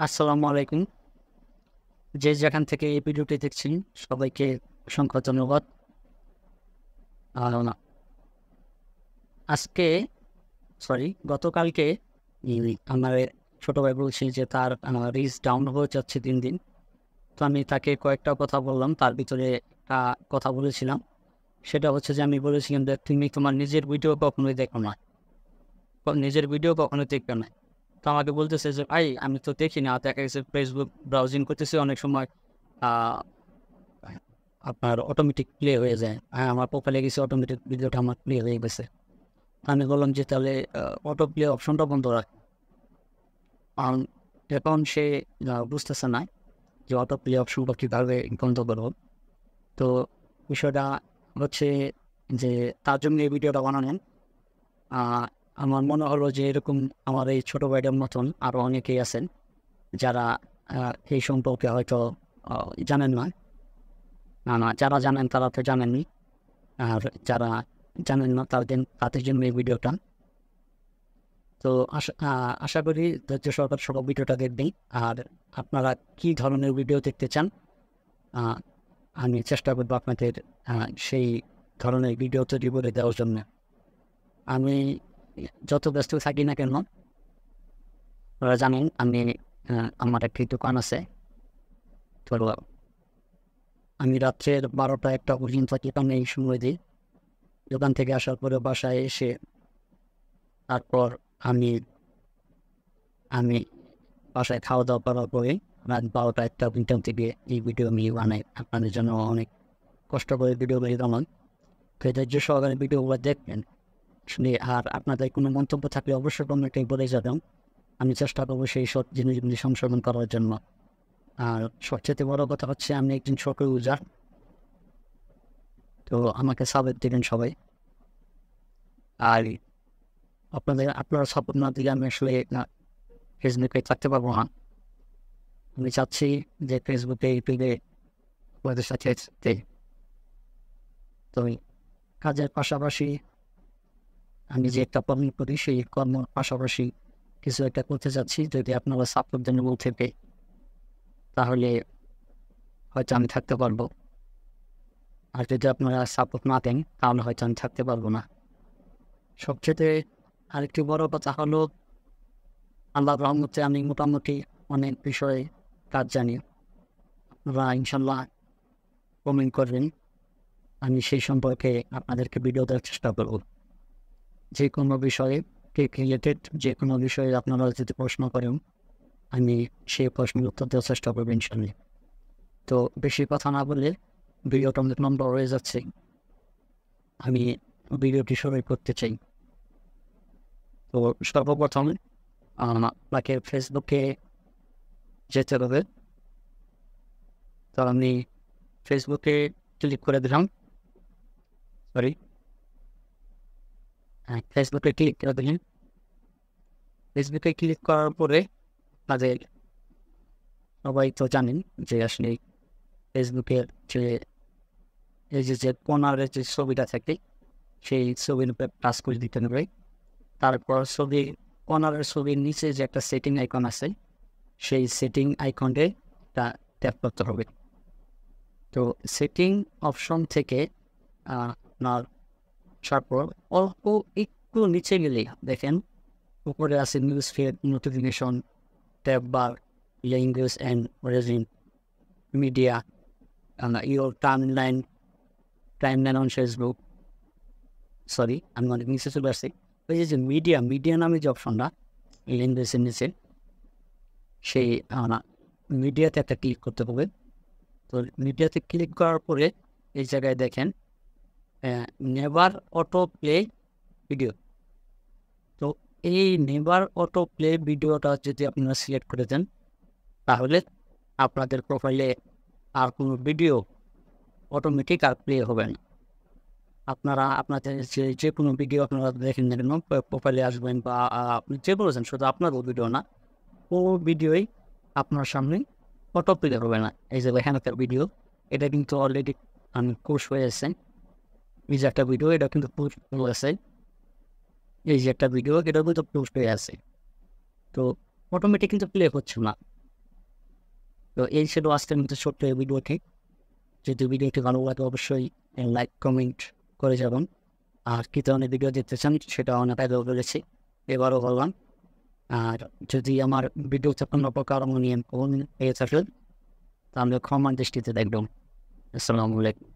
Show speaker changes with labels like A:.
A: আসসালামু আলাইকুম। যে যেখান থেকে এই ভিডিওটি দেখছেন সবাইকে অসংখ্য ধন্যবাদ। আর আজকে গতকালকে আমার ছোট ভাই বলছে যে তার রিচ ডাউন হয়ে যাচ্ছে দিন দিন। তো আমি তাকে কয়েকটা কথা বললাম, তার ভিতরে একটা কথা বলেছিলাম, সেটা হচ্ছে যে আমি বলেছিলাম যে তুমি তোমার নিজের ভিডিও কখনোই দেখো না, নিজের ভিডিও কখনোই দেখবে না। তো আমাকে বলতেছে যে ভাই আমি তো দেখি না, দেখা গেছে ফেসবুক ব্রাউজিং করতেছি, অনেক সময় আহ, আপনার অটোমেটিক প্লে হয়ে যায়। আমার প্রোফাইলে গেছে, অটোমেটিক ভিডিওটা আমার প্লে হয়ে গেছে। আমি বললাম যে তাহলে অটো প্লে অপশনটা বন্ধ রাখ। কারণ এখন সে বুঝতেছে না যে অটো প্লে অপশনটা কীভাবে বন্ধ করবো। তো বিষয়টা হচ্ছে যে তার জন্য এই ভিডিওটা বানানো। আহ, আমার মনে হলো যে এরকম আমার এই ছোটো ভাইটার মতন আরও অনেকেই আছেন যারা এই সম্পর্কে হয়তো জানেন না। না, যারা জানেন তারা তো জানেননি, আর যারা জানেন না তাদের জন্য এই ভিডিওটা। তো আশা করি ধৈর্য সহকারে সব ভিডিওটা দেখবেন। আর আপনারা কি ধরনের ভিডিও দেখতে চান, আহ, আমি চেষ্টা করবো আপনাদের সেই ধরনের ভিডিও তৈরি করে দেওয়ার জন্য। আমি যত ব্যস্ত থাকি না কেন, আপনারা জানেন আমি আমার একটি দোকান আছে। তো আমি রাত্রের 12টা-1টা পর্যন্ত দোকানে এই সময় দিই। দোকান থেকে আসার পরে বাসায় এসে তারপর আমি আমি বাসায় খাওয়া দাওয়া করার পরে রাত 12টা-1টা থেকে এই ভিডিও আমি বানাই আপনাদের জন্য। অনেক কষ্ট করে ভিডিও বানাই। তো ধৈর্য সহকারে ভিডিওগুলো দেখবেন শুনে। আর আপনাদের কোনো মন্তব্য থাকলে অবশ্যই কমেন্টে বলে যাবেন। আমি চেষ্টা করবো সেই সব জিনিসগুলি সংশোধন করার জন্য। আর সবচেয়ে বড় কথা হচ্ছে আমি একজন ছোট ইউজার, তো আমাকে সাপোর্ট দেবেন সবাই। আর আপনারা সাপোর্ট না দিলে আমি আসলে ফেসবুকে থাকতে পারবো না। আমি চাচ্ছি যে ফেসবুকে ইউটিউবে আপনাদের সাথে থাকতে। তো কাজের পাশাপাশি আমি যে একটা কর্ম করি, সেই কর্মের পাশাপাশি কিছু একটা করতে চাচ্ছি। যদি আপনারা সাপোর্ট দেন বল থেকে, তাহলে হয়তো আমি থাকতে পারবো। আর যদি আপনারা সাপোর্ট না দেন তাহলে হয়তো আমি থাকতে পারবো না। সবচেয়ে আরেকটি বড় কথা হলো, আল্লাহর রহমতে আমি মোটামুটি অনেক বিষয়ে কাজ জানি। আপনারা ইনশাল্লাহ কমেন্ট করবেন, আমি সেই সম্পর্কে আপনাদেরকে ভিডিও দেওয়ার চেষ্টা করব। যে কোনো বিষয়ে রিলেটেড যে কোনো বিষয়ে আপনারা যদি প্রশ্ন করেন, আমি সেই প্রশ্নের উত্তর দেওয়ার চেষ্টা করবো ইনশাল্লাহ। তো বেশি কথা না বলে ভিডিওটা অনেক লম্বা হয়ে যাচ্ছে, আমি ভিডিওটি শুরু করতে চাই। তো সর্বপ্রথম আপনাকে ফেসবুকে যেতে হবে। তো আমি ফেসবুকে ক্লিক করে দিলাম। ফেসবুকে ক্লিক করে দিলেন। ফেসবুকে ক্লিক করার পরে আপনাদের সবাই তো জানেন যে আসলে ফেসবুকের যে যে কর্নারের যে ছবিটা থাকে, সেই ছবির উপরে টাচ করে দিতে হবে। তারপর কর্নারের ছবির নিচে যে একটা সেটিং আইকন আছে, সেই সেটিং আইকনটা ট্যাপ করতে হবে। তো সেটিং অপশন থেকে আপনার তারপর অল্প একটু নিচে গেলে দেখেন উপরে আছে news feed, notification, tab bar, language and regime, media, your timeline on Facebook. আমি অনেক নিচে চলে আসছি। ওই যে মিডিয়া নামে যে অপশনটা ল্যাঙ্গুয়েজের নিচে, সেই মিডিয়াতে একটা ক্লিক করতে হবে। তো মিডিয়াতে ক্লিক করার পরে এই জায়গায় দেখেন নেভার অটো প্লে ভিডিও। তো এই নেভার অটো প্লে ভিডিওটা যদি আপনারা সিলেক্ট করে দেন, তাহলে আপনাদের প্রোফাইলে আর কোনো ভিডিও অটোমেটিক আর প্লে হবে না। আপনারা আপনাদের যে কোনো ভিডিও আপনারা দেখেন না কেন, প্রোফাইলে আসবেন বা আপনি যে বলেছেন, শুধু আপনার ভিডিও না, কোনো ভিডিওই আপনার সামনে অটো প্লে হবে না। এই যে এখানে একটা ভিডিও, এটা কিন্তু অলরেডি আমি পোস্ট হয়ে আছে। এই যে একটা ভিডিও, এটা কিন্তু পোস্ট হয়ে আছে। এই যে একটা ভিডিও, এটা কিন্তু পোস্ট হয়ে আছে। তো অটোমেটিক কিন্তু প্লে হচ্ছে না। তো এই ছিল আজকের মতো ছোট্ট এই ভিডিওটি। যদি ভিডিওটি ভালো লাগে অবশ্যই লাইক কমেন্ট করে যাবেন। আর কি ধরনের ভিডিও দেখতে চান সেটা অনেক আগেও বলেছি, এবারও বললাম। আর যদি আমার ভিডিওতে কোনো প্রকার অনিয়ম পেয়ে থাকেন তাহলে ক্ষমা দৃষ্টিতে দেখবেন। আসসালামু আলাইকুম।